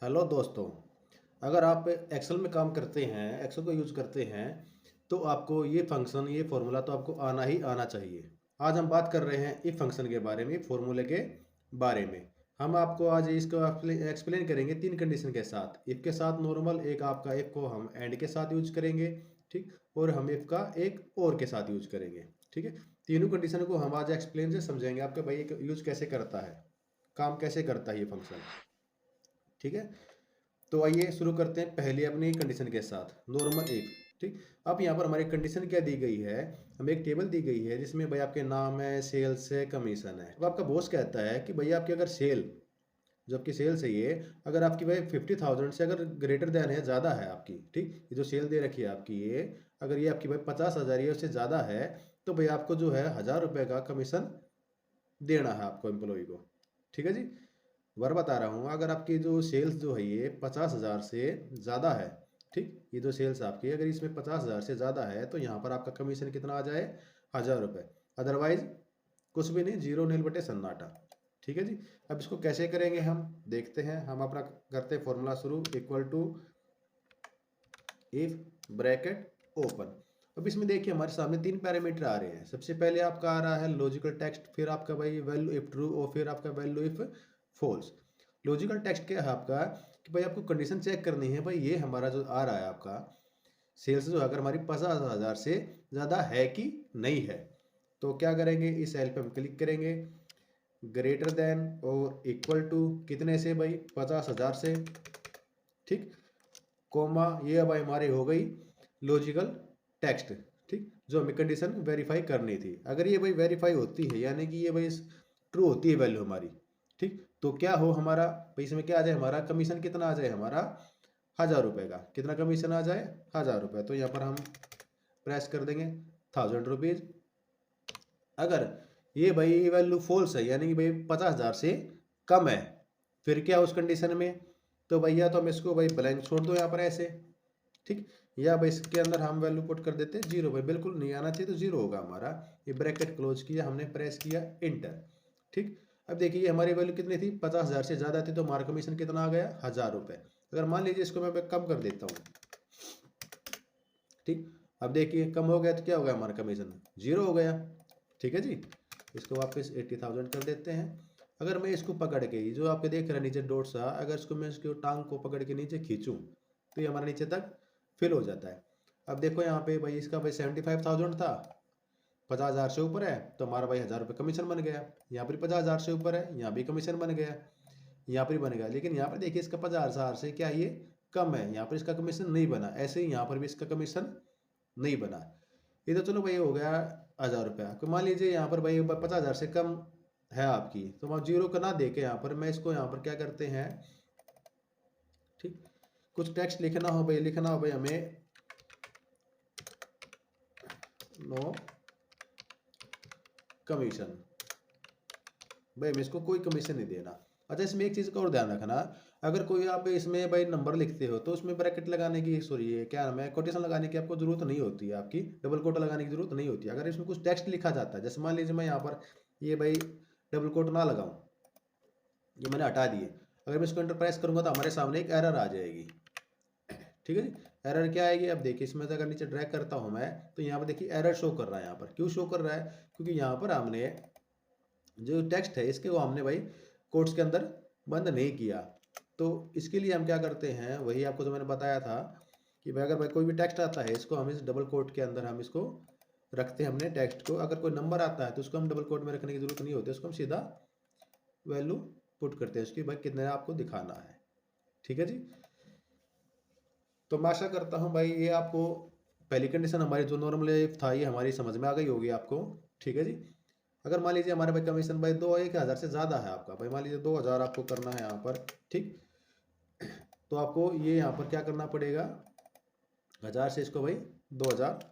Hello दोस्तों। अगर आप एक्सेल में काम करते हैं, एक्सेल को यूज करते हैं, तो आपको ये फंक्शन, ये फॉर्मूला तो आपको आना ही आना चाहिए। आज हम बात कर रहे हैं इफ फंक्शन के बारे में, फॉर्मूले के बारे में। हम आपको आज इसको एक्सप्लेन करेंगे तीन कंडीशन के साथ। इफ के साथ नॉर्मल, एक आपका इफ को हम एंड के साथ यूज करेंगे, ठीक, और हम इफ का एक और के साथ यूज करेंगे, ठीक है। तीनों कंडीशन को हम आज एक्सप्लेन से समझेंगे आपके भाई यूज कैसे करता है, काम कैसे करता है ये फंक्शन, ठीक है। तो आइए शुरू करते हैं पहले अपनी कंडीशन के साथ, नॉर्मल इफ। ठीक, अब यहाँ पर हमारी कंडीशन क्या दी गई है, हमें एक टेबल दी गई है जिसमें भाई आपके नाम है, सेल्स है, कमीशन है। अब आपका बॉस कहता है कि भैया आपकी अगर सेल, जो आपकी सेल्स है ये, अगर आपकी भाई 50,000 से अगर ग्रेटर देन है, ज़्यादा है आपकी, ठीक, ये जो सेल दे रखी है आपकी ये, अगर ये आपकी भाई 50,000 या उससे ज़्यादा है, तो भाई आपको जो है 1,000 रुपये का कमीशन देना है आपको एम्प्लॉय को, ठीक है जी। वर बता रहा हूँ, अगर आपकी जो सेल्स जो है ये 50,000 से ज़्यादा है, ठीक, ये जो सेल्स आपकी अगर इसमें 50,000 से ज़्यादा है, तो यहाँ पर आपका कमीशन कितना आ जाए, 1,000 रुपये। अदरवाइज कुछ भी नहीं, जीरो नील बटे सन्नाटा, ठीक है जी। अब इसको कैसे करेंगे हम देखते हैं। हम अपना करते हैं फॉर्मूला शुरू, equal to if bracket open. अब इसमें देखिए हमारे सामने तीन पैरामीटर आ रहे हैं। सबसे पहले आपका आ रहा है लॉजिकल टेक्स्ट, फिर आपका भाई वैल्यू इफ ट्रू, और फिर आपका value if false. Logical text क्या है आपका, कि भाई आपको कंडीशन चेक करनी है, भाई ये हमारा जो आ रहा है आपका सेल्स जो अगर हमारी 50,000 से ज़्यादा है कि नहीं है। तो क्या करेंगे, इस सेल पे हम क्लिक करेंगे, ग्रेटर देन और इक्वल टू कितने से भाई, 50,000 से, ठीक, कोमा, ये अब हमारी हो गई लॉजिकल टेक्स्ट, ठीक, जो हमें कंडीशन वेरीफाई करनी थी। अगर ये भाई वेरीफाई होती है, यानी कि ये भाई ट्रू होती है वैल्यू हमारी, ठीक, तो क्या हो हमारा भाई, इसमें क्या आ जाए, हमारा कमीशन कितना आ जाए, हमारा 1,000 रुपये का। कितना कमीशन आ जाए, 1,000 रुपये। तो यहाँ पर हम प्रेस कर देंगे 1,000 रुपीज़। अगर ये भाई वैल्यू फॉल्स है, यानी कि भाई 50,000 से कम है, फिर क्या उस कंडीशन में, तो भैया तो हम इसको भाई ब्लैंक छोड़ दो यहाँ पर ऐसे, ठीक, या भाई इसके अंदर हम वैल्यू पुट कर देते हैं जीरो। भाई बिल्कुल नहीं आना चाहिए, तो जीरो होगा हमारा। ये ब्रैकेट क्लोज किया हमने, प्रेस किया इंटर, ठीक। अब देखिए हमारी वैल्यू कितनी थी, 50,000 से ज़्यादा थी, तो हमारा कमीशन कितना आ गया, 1,000 रुपये। अगर मान लीजिए इसको मैं कम कर देता हूँ, ठीक, अब देखिए कम हो गया तो क्या हो गया, हमारा कमीशन जीरो हो गया, ठीक है जी। इसको वापस 80,000 कर देते हैं। अगर मैं इसको पकड़ के, जो आपके देख रहे हैं नीचे डॉट सा, अगर इसको मैं इसकी टांग को पकड़ के नीचे खींचूं, तो ये हमारा नीचे तक फिल हो जाता है। अब देखो यहाँ पे भाई इसका भाई 75,000 था, 50,000 से ऊपर है, तो हमारा भाई 1,000 रुपये कमीशन बन गया। यहाँ पर 50,000 से ऊपर है, यहाँ भी कमीशन बन गया, यहाँ पर बन गया। लेकिन यहाँ पर देखिए इसका 50,000 से क्या ये कम है, यहाँ पर इसका कमीशन नहीं बना। ऐसे ही यहाँ पर भी इसका कमीशन नहीं बना। ये तो चलो भाई हो गया 1,000 रुपया। तो मान लीजिए यहाँ पर भाई 50,000 से कम है आपकी, तो वहाँ जीरो का ना दे के यहाँ पर मैं इसको यहाँ पर क्या करते हैं, ठीक, कुछ टेक्स्ट लिखना हो भाई, लिखना हो भाई हमें, नो कमीशन, भाई हमें इसको कोई कमीशन नहीं देना। अच्छा, इसमें एक चीज़ का और ध्यान रखना, अगर कोई आप इसमें भाई नंबर लिखते हो, तो उसमें ब्रैकेट लगाने की, सॉरी ये क्या नाम है, कोटेशन लगाने की आपको जरूरत नहीं होती है, आपकी डबल कोट लगाने की जरूरत नहीं होती है। अगर इसमें कुछ टेक्स्ट लिखा जाता है, जैसे मान लीजिए मैं यहाँ पर ये भाई डबल कोट ना लगाऊं, ये मैंने हटा दिए, अगर मैं इसको एंटर प्रेस करूंगा तो हमारे सामने एक एरर आ जाएगी, ठीक है जी। एरर क्या आएगी, अब देखिए इसमें से अगर नीचे ड्रैग करता हूं मैं, तो यहाँ पर देखिए एरर शो कर रहा है। यहाँ पर क्यों शो कर रहा है, क्योंकि यहाँ पर हमने जो टेक्स्ट है इसके, वो हमने भाई कोट्स के अंदर बंद नहीं किया। तो इसके लिए हम क्या करते हैं, वही आपको जो मैंने बताया था, कि भाई अगर भाई कोई भी टेक्स्ट आता है, इसको हम इस डबल कोट के अंदर हम इसको रखते हैं हमने टेक्स्ट को। अगर कोई नंबर आता है तो उसको हम डबल कोट में रखने की जरूरत नहीं होती, उसको हम सीधा वैल्यू पुट करते हैं उसकी, भाई कितने आपको दिखाना है, ठीक है जी। तो मैं आशा करता हूँ भाई ये आपको पहली कंडीशन हमारी जो नॉर्मल था ये हमारी समझ में आ गई होगी आपको, ठीक है जी। अगर मान लीजिए हमारे भाई कमीशन भाई 1,000 से ज़्यादा है आपका, भाई मान लीजिए 2,000 आपको करना है यहाँ पर, ठीक, तो आपको ये यहाँ पर क्या करना पड़ेगा, 1,000 से इसको भाई 2,000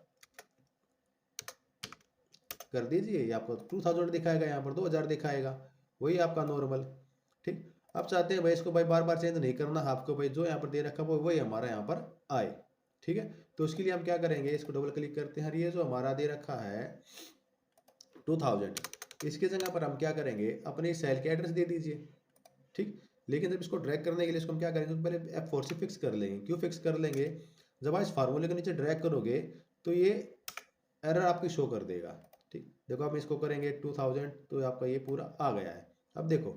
कर दीजिए, ये आपको 2,000 दिखाएगा, यहाँ पर 2,000 दिखाएगा, वही आपका नॉर्मल, ठीक। आप चाहते हैं भाई इसको भाई बार बार चेंज नहीं करना, आपको भाई जो यहाँ पर दे रखा वो वही हमारा यहाँ पर आए, ठीक है। तो उसके लिए हम क्या करेंगे, इसको डबल क्लिक करते हैं, ये जो हमारा दे रखा है 2,000, इसके जगह पर हम क्या करेंगे, अपने सेल के एड्रेस दे दीजिए, ठीक। लेकिन जब इसको ड्रैग करने के लिए इसको हम क्या करेंगे, तो पहले F4 से फिक्स कर लेंगे। क्यों फिक्स कर लेंगे, जब आप इस फार्मूले के नीचे ड्रैग करोगे तो ये एरर आपकी शो कर देगा। ठीक, देखो आप इसको करेंगे 2000 तो आपका ये पूरा आ गया है। अब देखो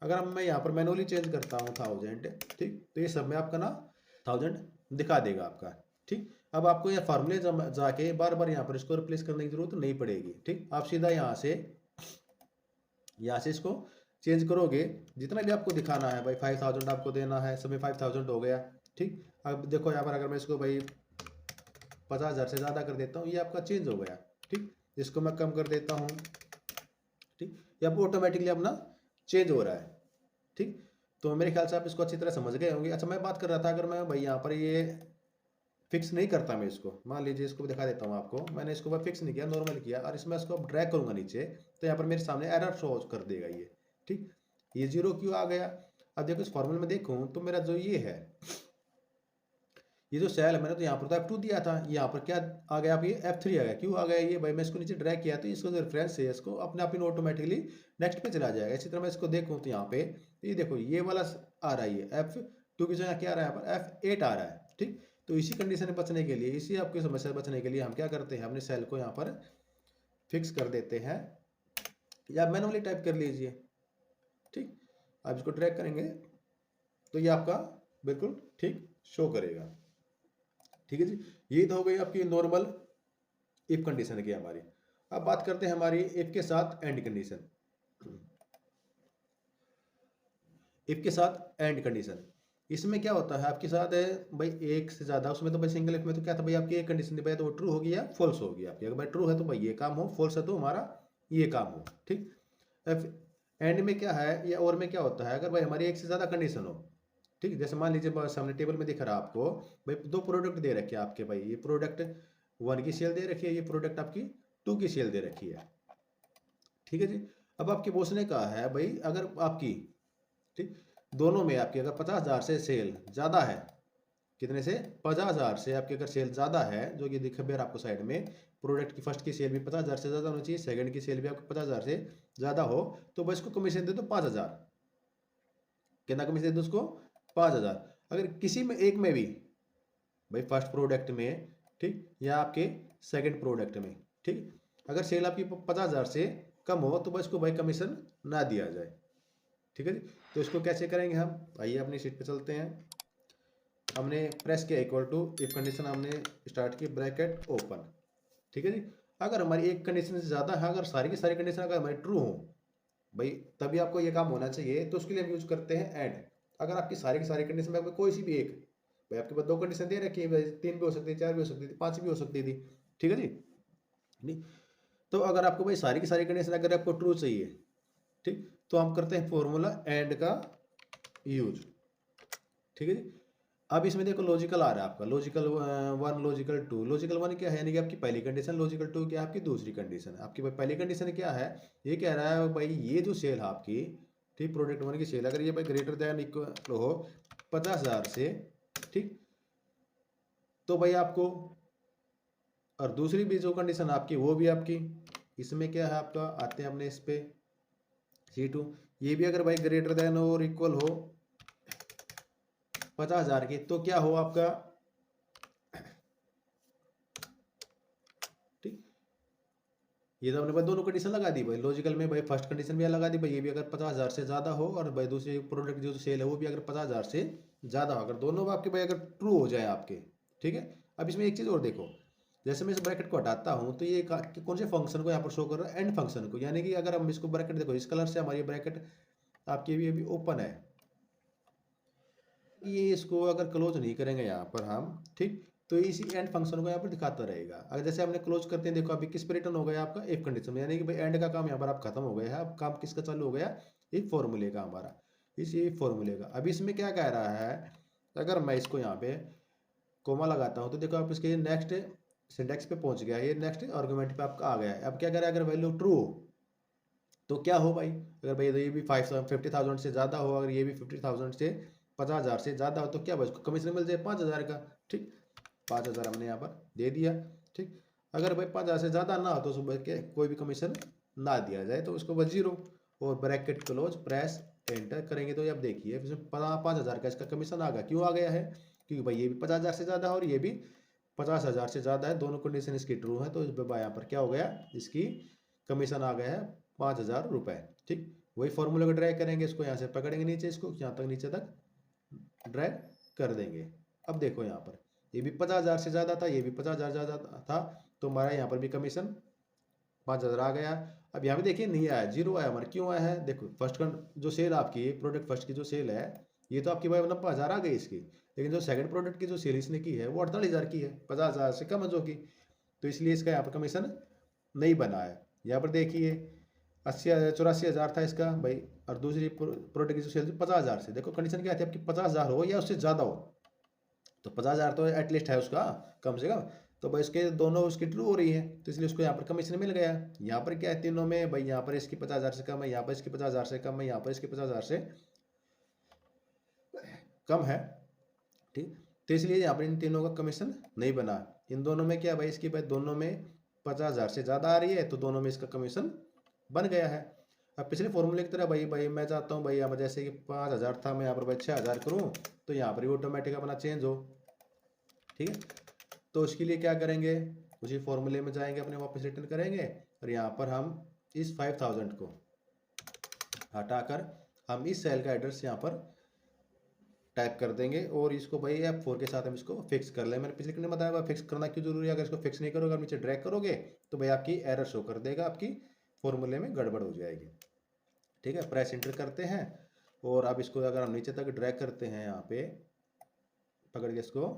अगर मैं यहाँ पर मैनुअली चेंज करता हूँ 1000, ठीक, तो ये सब में आपका ना 1000 दिखा देगा आपका। ठीक, अब आपको ये फार्मूले जाके बार बार यहाँ पर इसको रिप्लेस करने की जरूरत नहीं पड़ेगी। ठीक, आप सीधा यहाँ से इसको चेंज करोगे, जितना भी आपको दिखाना है भाई 5000 आपको देना है, सब में 5000 हो गया। ठीक, अब देखो यहाँ पर अगर मैं इसको भाई 50,000 से ज़्यादा कर देता हूँ, ये आपका चेंज हो गया। ठीक, इसको मैं कम कर देता हूँ। ठीक, ये आपको ऑटोमेटिकली अपना चेंज हो रहा है। ठीक, तो मेरे ख्याल से आप इसको अच्छी तरह समझ गए होंगे। अच्छा, मैं बात कर रहा था अगर मैं भाई यहाँ पर ये फिक्स नहीं करता, मैं इसको मान लीजिए इसको दिखा देता हूँ आपको, मैंने इसको भाई फिक्स नहीं किया, नॉर्मल किया, और इसमें इसको ड्रैग करूंगा नीचे तो यहाँ पर मेरे सामने एरर शो कर देगा ये। ठीक, ये 0 क्यों आ गया। अब देखो इस फॉर्मूले में देखूँ तो मेरा जो ये है, ये जो सेल है मैंने तो यहाँ पर तो F2 दिया था, यहाँ पर क्या आ गया, आप ये F3 आ गया। क्यों आ गया ये भाई, मैं इसको नीचे ड्रैग किया तो इसको जो रेफरेंस है इसको अपने आप ही ऑटोमेटिकली नेक्स्ट पे चला जाएगा। इसी तरह मैं इसको देखूँ तो यहाँ पे ये देखो ये वाला आ रहा है, ये F2 की जगह क्या आ रहा है, यहाँ पर F8 आ रहा है। ठीक, तो इसी कंडीशन में बचने के लिए, इसी आपकी समस्या से बचने के लिए हम क्या करते हैं, अपने सेल को यहाँ पर फिक्स कर देते हैं, या मैनुअली टाइप कर लीजिए। ठीक, आप इसको ड्रैग करेंगे तो ये आपका बिल्कुल ठीक शो करेगा। ठीक है जी, ये तो हो गई आपकी नॉर्मल इफ कंडीशन की हमारी। अब बात करते हैं हमारी इफ के साथ एंड कंडीशन। इफ के साथ एंड कंडीशन, इसमें क्या होता है आपके साथ है भाई एक से ज्यादा, उसमें तो भाई सिंगल इफ में तो क्या था भाई, आपकी एक कंडीशन थी भाई, तो वो ट्रू होगी या फॉल्स होगी आपकी। अगर भाई ट्रू है तो भाई ये काम हो, फॉल्स है तो हमारा ये काम हो। ठीक, एंड में क्या है या और में क्या होता है, अगर भाई हमारी एक से ज्यादा कंडीशन हो। ठीक, जैसे मान लीजिए सामने टेबल में दिख रहा है आपको भाई, दो प्रोडक्ट दे रखे हैं आपके भाई, ये प्रोडक्ट 1 की सेल दे रखी है, ये प्रोडक्ट आपकी 2 की सेल दे रखी है। ठीक है जी, अब आपके बॉस ने कहा है भाई अगर आपकी, ठीक, दोनों में आपकी अगर 50,000 से सेल ज़्यादा है, कितने से 50,000 से आपकी अगर सेल ज़्यादा है, जो कि दिख बेर आपको साइड में, प्रोडक्ट की फर्स्ट की सेल भी 50,000 से ज़्यादा होनी चाहिए, सेकंड की सेल भी आपको 50,000 से ज़्यादा हो, तो बस को कमीशन दे दो 5,000। कितना कमीशन दे दो उसको, 5,000। अगर किसी में एक में भी भाई फर्स्ट प्रोडक्ट में, ठीक, या आपके सेकंड प्रोडक्ट में, ठीक, अगर सेल आपकी 50,000 से कम हो तो बस को भाई कमीशन ना दिया जाए। ठीक है जी, तो इसको कैसे करेंगे हम, आइए अपनी शीट पे चलते हैं। हमने प्रेस किया इक्वल टू, इफ कंडीशन हमने स्टार्ट की, ब्रैकेट ओपन। ठीक है जी, अगर हमारी एक कंडीशन से ज़्यादा है, अगर सारी की सारी कंडीशन अगर हमारी ट्रू हो भाई, तभी आपको ये काम होना चाहिए, तो उसके लिए हम यूज करते हैं एंड। अगर आपकी सारी की सारी कंडीशन में कोई सी भी एक, भाई आपके पास 2 कंडीशन दे रखी है भाई, 3 भी हो सकती थी, 4 भी हो सकती थी, 5 भी हो सकती थी। ठीक है जी, नहीं, तो अगर आपको भाई सारी की सारी कंडीशन अगर आपको ट्रू चाहिए, ठीक, तो हम करते हैं फॉर्मूला एंड का यूज। ठीक है जी, अब इसमें देखो लॉजिकल आ रहा है आपका, लॉजिकल 1, लॉजिकल 2। लॉजिकल 1 क्या है, यानी कि आपकी पहली कंडीशन, लॉजिकल 2 क्या है, आपकी दूसरी कंडीशन है। आपकी पहली कंडीशन क्या है, ये कह रहा है भाई ये जो सेल है आपकी, ठीक, प्रोडक्ट 1 की सेल अगर ये भाई ग्रेटर देन इक्वल हो 50,000 से, ठीक, तो भाई आपको, और दूसरी भी जो कंडीशन आपकी वो भी आपकी, इसमें क्या है आपका, आते हैं अपने इस पे C2, ये भी अगर भाई ग्रेटर देन और इक्वल हो 50,000 की, तो क्या हो आपका, ठीक, ये तो हमने भाई दोनों कंडीशन लगा दी भाई, लॉजिकल में भाई फर्स्ट कंडीशन भी लगा दी भाई, ये भी अगर 50,000 से ज़्यादा हो, और भाई दूसरी प्रोडक्ट जो सेल है वो भी अगर 50,000 से ज़्यादा हो, अगर दोनों आपके भाई अगर ट्रू हो जाए आपके। ठीक है, अब इसमें एक चीज़ और देखो, जैसे मैं इस ब्रैकेट को हटाता हूँ तो ये कौन से फंक्शन को यहाँ पर शो कर रहा है, एंड फंक्शन को, यानी कि अगर हम इसको ब्रैकेट देखो इस कलर से हमारी ब्रैकेट आपकी भी अभी ओपन है, ये इसको अगर क्लोज नहीं करेंगे यहाँ पर हम, ठीक, तो इसी एंड फंक्शन को यहाँ पर दिखाता रहेगा। अगर जैसे हमने क्लोज करते हैं, देखो अभी किस पे रिटर्न हो गया आपका, इफ कंडीशन में, यानी कि भाई एंड का काम यहाँ पर आप खत्म हो गया है। अब काम किसका चालू हो गया, इफ फॉर्मूले का हमारा, इसी फॉर्मूले का। अभी इसमें क्या कह रहा है, अगर मैं इसको यहाँ पे कोमा लगाता हूँ तो देखो आप इसके नेक्स्ट सिंटेक्स पे पहुंच गया, ये नेक्स्ट आर्गुमेंट पे आपका आ गया है। अब क्या कह रहा है, अगर वैल्यू ट्रू हो तो क्या हो भाई, अगर भाई ये भी 50,000 से ज़्यादा हो, अगर ये भी 50,000 से 50,000 से ज़्यादा हो, तो क्या भाई उसको कमीशन मिल जाए 5,000 का। ठीक, 5,000 हमने यहाँ पर दे दिया। ठीक, अगर भाई 5,000 से ज़्यादा ना हो तो सुबह के कोई भी कमीशन ना दिया जाए, तो उसको बस 0, और ब्रैकेट क्लोज, प्रेस एंटर करेंगे तो ये आप देखिए इसमें 5,000 का इसका कमीशन आ गया। क्यों आ गया है? क्योंकि भाई ये भी 50,000 से ज़्यादा है और ये भी 50,000 से ज़्यादा है, दोनों कंडीशन इसकी ट्रू है, तो इस पर यहाँ पर क्या हो गया, इसकी कमीशन आ गया है 5,000 रुपये। ठीक, वही फॉर्मूले को ड्रैग करेंगे, इसको यहाँ से पकड़ेंगे नीचे, इसको यहाँ तक नीचे तक ड्रैग कर देंगे। अब देखो यहाँ पर ये भी 50,000 से ज़्यादा था, ये भी 50,000 ज़्यादा था, तो हमारा यहाँ पर भी कमीशन 5,000 आ गया। अब यहाँ पे देखिए नहीं आया, जीरो आया हमारा। क्यों आया है? देखो फर्स्ट का जो सेल आपकी प्रोडक्ट फर्स्ट की जो सेल है ये तो आपकी भाई 90,000 आ गई इसकी, लेकिन जो सेकंड प्रोडक्ट की जो सेल इसने की है वो 48,000 की है, 50,000 से कम है जो की, तो इसलिए इसका यहाँ पर कमीशन नहीं बना है। यहाँ पर देखिए 84,000 था इसका भाई, और दूसरी प्रोडक्ट की जो सेल थी 50,000 से। देखो कंडीशन क्या थी आपकी, 50,000 हो या उससे ज़्यादा हो, तो 50,000 तो एटलीस्ट है उसका कम से कम, तो भाई इसके दोनों उसकी ट्रू हो रही है, तो इसलिए उसको यहाँ पर कमीशन मिल गया। यहाँ पर क्या है तीनों में भाई, यहाँ पर इसकी 50,000 से कम है, यहाँ पर इसकी 50,000 से कम है, यहाँ पर इसकी 50,000 से कम है। ठीक, तो इसलिए यहाँ पर इन तीनों का कमीशन नहीं बना। इन दोनों में क्या भाई, इसकी भाई दोनों में 50,000 से ज़्यादा आ रही है, तो दोनों में इसका कमीशन बन गया है। अब पिछले फॉर्मूले की तरह भाई भाई मैं चाहता हूँ भाई यहाँ पर जैसे कि 5,000 था, मैं यहाँ पर भाई 6,000 करूँ, तो यहाँ पर भी ऑटोमेटिक अपना चेंज हो। ठीक है, तो उसके लिए क्या करेंगे, उसी फॉर्मूले में जाएंगे, अपने वापस रिटर्न करेंगे, और यहाँ पर हम इस 5,000 को हटाकर हम इस सेल का एड्रेस यहाँ पर टाइप कर देंगे, और इसको भाई F4 के साथ हम इसको फिक्स कर लें। मैंने पिछले क्लिप में बताया फिक्स करना क्यों जरूरी है। अगर इसको फिक्स नहीं करोगे, नीचे ड्रैग करोगे, तो भाई आपकी एरर शो कर देगा, आपकी फॉर्मूले में गड़बड़ हो जाएगी। ठीक है, प्रेस इंटर करते हैं, और अब इसको अगर हम नीचे तक ड्रैग करते हैं, यहाँ पे पकड़ के इसको,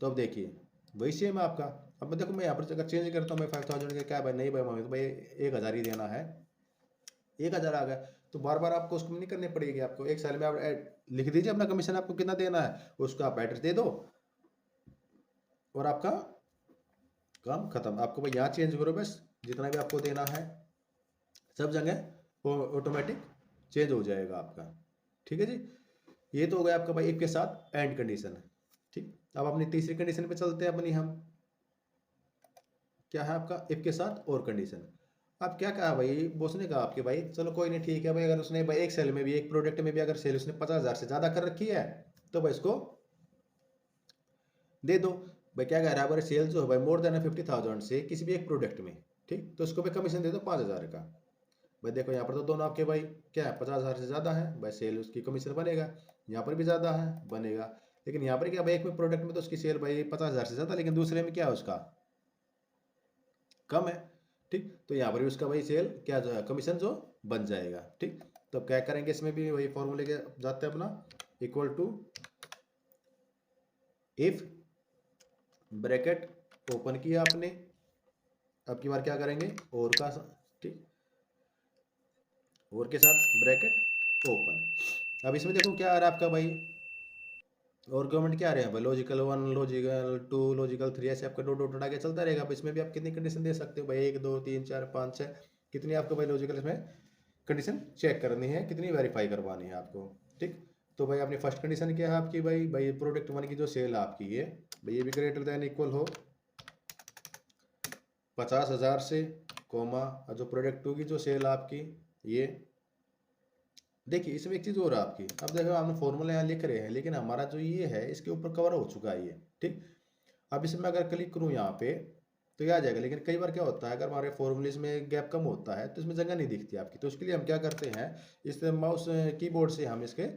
तो अब देखिए वही सेम है आपका। अब मैं देखो मैं यहाँ पर अगर चेंज करता हूँ, मैं 5,000 का क्या भाई, नहीं भाई हमें तो भाई 1,000 ही देना है, 1,000 आ गया, तो बार बार आपको उसको नहीं करनी पड़ेगी। आपको एक साल में आप लिख दीजिए अपना कमीशन आपको कितना देना है, उसका आप एड्रेस दे दो, और आपका काम खत्म। आपको भाई यहाँ चेंज करो बस, जितना भी आपको देना है सब जगह वो ऑटोमेटिक चेंज हो जाएगा आपका। ठीक है जी, ये तो हो गया आपका भाई इफ के साथ एंड कंडीशन है। ठीक, अब अपनी तीसरी कंडीशन पे चलते हैं अपनी हम, क्या है आपका इफ के साथ और कंडीशन। अब क्या कहा भाई बॉस ने, कहा आपके भाई चलो कोई नहीं ठीक है भाई, अगर उसने भाई एक सेल में भी एक प्रोडक्ट में भी अगर सेल उसने 50,000 से ज़्यादा कर रखी है, तो भाई इसको दे दो। भाई क्या कह रहा है, अगर सेल जो है भाई मोर देन 50,000 से किसी भी एक प्रोडक्ट में, ठीक, तो उसको भी कमीशन दे दो 5,000 का। भाई देखो यहाँ पर तो दोनों आपके भाई क्या है, 50,000 से ज़्यादा है भाई, सेल उसकी कमीशन बनेगा, यहाँ पर भी ज़्यादा है बनेगा। लेकिन यहाँ पर क्या भाई, एक में प्रोडक्ट में तो उसकी सेल भाई 50,000 से ज़्यादा, लेकिन दूसरे में क्या है उसका कम है। ठीक, तो यहाँ पर भी उसका भाई सेल क्या जो है कमीशन जो बन जाएगा। ठीक, तो अब क्या करेंगे, इसमें भी वही फॉर्मूले के जाते हैं अपना, equal to if bracket open किया आपने, अब की बार क्या करेंगे और का, ठीक, और के साथ ब्रैकेट ओपन। अब इसमें देखो क्या आ रहा है आपका भाई, और गवर्नमेंट क्या आ रहे हैं भाई, लॉजिकल 1 लॉजिकल 2 लॉजिकल 3, ऐसे आपका डॉट डॉट आगे चलता रहेगा। अब इसमें भी आप कितनी कंडीशन दे सकते हो भाई, 1 2 3 4 5 6, कितनी आपको भाई लॉजिकल इसमें कंडीशन चेक करनी है, कितनी वेरीफाई करवानी है आपको। ठीक, तो भाई अपनी फर्स्ट कंडीशन क्या है आपकी भाई, भाई प्रोडक्ट 1 की जो सेल है आपकी ये भाई, ये भी ग्रेटर देन इक्वल हो 50,000 से, कोमा, और जो प्रोडक्ट 2 की जो सेल आपकी ये, देखिए इसमें एक चीज़ और है आपकी। अब देखो हमने फॉर्मूला यहाँ लिख रहे हैं, लेकिन हमारा जो ये है इसके ऊपर कवर हो चुका है ये। ठीक, अब इसमें अगर क्लिक करूँ यहाँ पे तो ये आ जाएगा, लेकिन कई बार क्या होता है, अगर हमारे फॉर्मूलेज में गैप कम होता है तो इसमें जगह नहीं दिखती आपकी। तो उसके लिए हम क्या करते हैं, इस माउस कीबोर्ड से हम इसके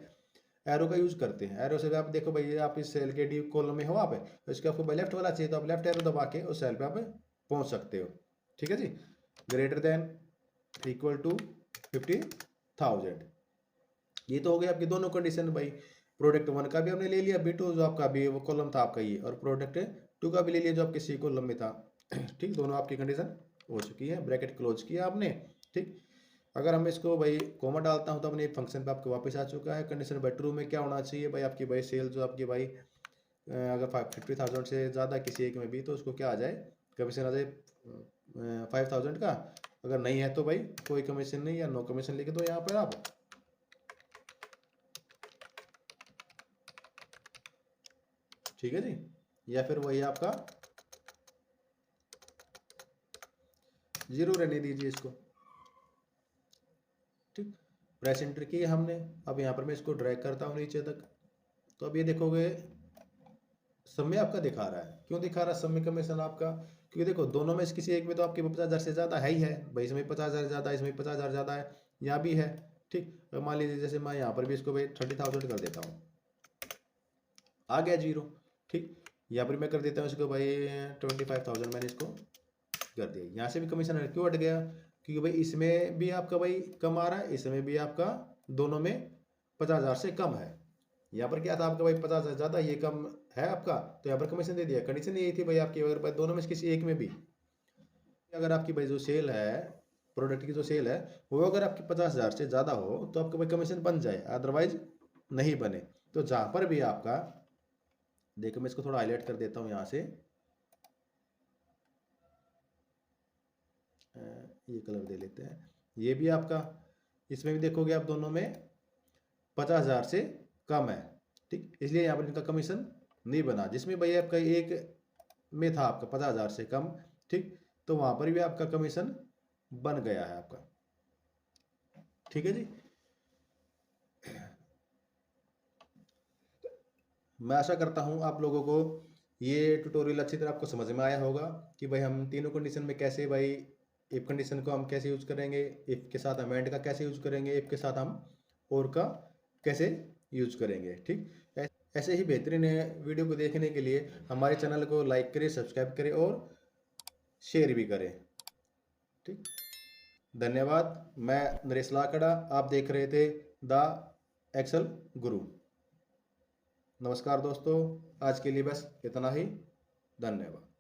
एरो का यूज करते हैं। एरो से आप देखो भाई, आप इस सेल के डी कॉलम में हो आप, तो इसके आपको भाई लेफ्ट वाला चाहिए, तो आप लेफ्ट एरो दबा के उस सेल पे आप पहुँच सकते हो। ठीक है जी, ग्रेटर देन इक्वल टू 50,000, ये तो हो गया आपकी दोनों कंडीशन भाई। प्रोडक्ट 1 का भी हमने ले लिया, B2 जो आपका भी वो कॉलम था आपका ये, और प्रोडक्ट 2 का भी ले लिया जो आपके C कॉलम में था। ठीक, दोनों आपकी कंडीशन हो चुकी है, ब्रैकेट क्लोज किया आपने। ठीक, अगर हम इसको भाई कोमा डालता हूँ तो अपने फंक्शन पे आपके वापस आ चुका है। कंडीशन भाई ट्रू में क्या होना चाहिए भाई, आपकी भाई सेल जो आपकी भाई अगर 50,000 से ज़्यादा किसी एक में भी, तो उसको क्या आ जाए, कमीशन आ जाए 5,000 का। अगर नहीं है तो भाई कोई कमीशन नहीं, या नो कमीशन लिख दो यहाँ पर आप। ठीक है जी, या फिर वही आपका 0 रहने दीजिए इसको। ठीक, प्राइस एंटर की है हमने। अब यहाँ पर मैं इसको ड्रैग करता हूँ नीचे तक, तो अब ये देखोगे समय आपका दिखा रहा है। क्यों दिखा रहा है समय कमीशन आपका? क्योंकि देखो दोनों में से किसी एक में तो आपके 50,000 से ज़्यादा है ही है भाई, इसमें 50,000 ज़्यादा है, इसमें 50,000 ज़्यादा है, यहाँ भी है। ठीक, तो मान लीजिए जैसे मैं यहाँ पर भी इसको भाई 30,000 कर देता हूँ, आ गया जीरो। ठीक, यहाँ पर मैं कर देता हूँ इसको भाई 25,000, मैंने इसको कर दिया। यहाँ से भी कमीशन क्यों हट गया? क्योंकि भाई इसमें भी आपका भाई कम आ रहा है, इसमें भी आपका दोनों में 50,000 से कम है। यहाँ पर क्या था आपका भाई 50,000 ज़्यादा, ये कम है आपका, तो यहाँ पर कमीशन दे दिया। कंडीशन यही थी भाई आपकी, अगर भाई दोनों में से किसी एक में भी अगर आपकी भाई जो सेल है, प्रोडक्ट की जो सेल है वो अगर आपकी 50,000 से ज़्यादा हो तो आपका भाई कमीशन बन जाए, अदरवाइज नहीं बने। तो जहाँ पर भी आपका, देखो मैं इसको थोड़ा हाईलाइट कर देता हूँ यहाँ से, ये कलर दे लेते हैं, ये भी आपका, इसमें भी देखोगे आप दोनों में 50,000 से कम है। ठीक, इसलिए यहाँ पर इनका कमीशन नहीं बना। जिसमें भाई आपका एक में था आपका 50,000 से कम, ठीक, तो वहां पर भी आपका कमीशन बन गया है आपका। ठीक है जी, मैं आशा करता हूं आप लोगों को ये ट्यूटोरियल अच्छी तरह आपको समझ में आया होगा कि भाई हम तीनों कंडीशन में कैसे, भाई इफ कंडीशन को हम कैसे यूज करेंगे, इफ के साथ हम एंड का कैसे यूज करेंगे, इफ के साथ हम और का कैसे यूज करेंगे। ठीक, ऐसे ही बेहतरीन वीडियो को देखने के लिए हमारे चैनल को लाइक करें, सब्सक्राइब करें और शेयर भी करें। ठीक, धन्यवाद। मैं नरेश लाकड़ा, आप देख रहे थे द एक्सेल गुरु। नमस्कार दोस्तों, आज के लिए बस इतना ही। धन्यवाद।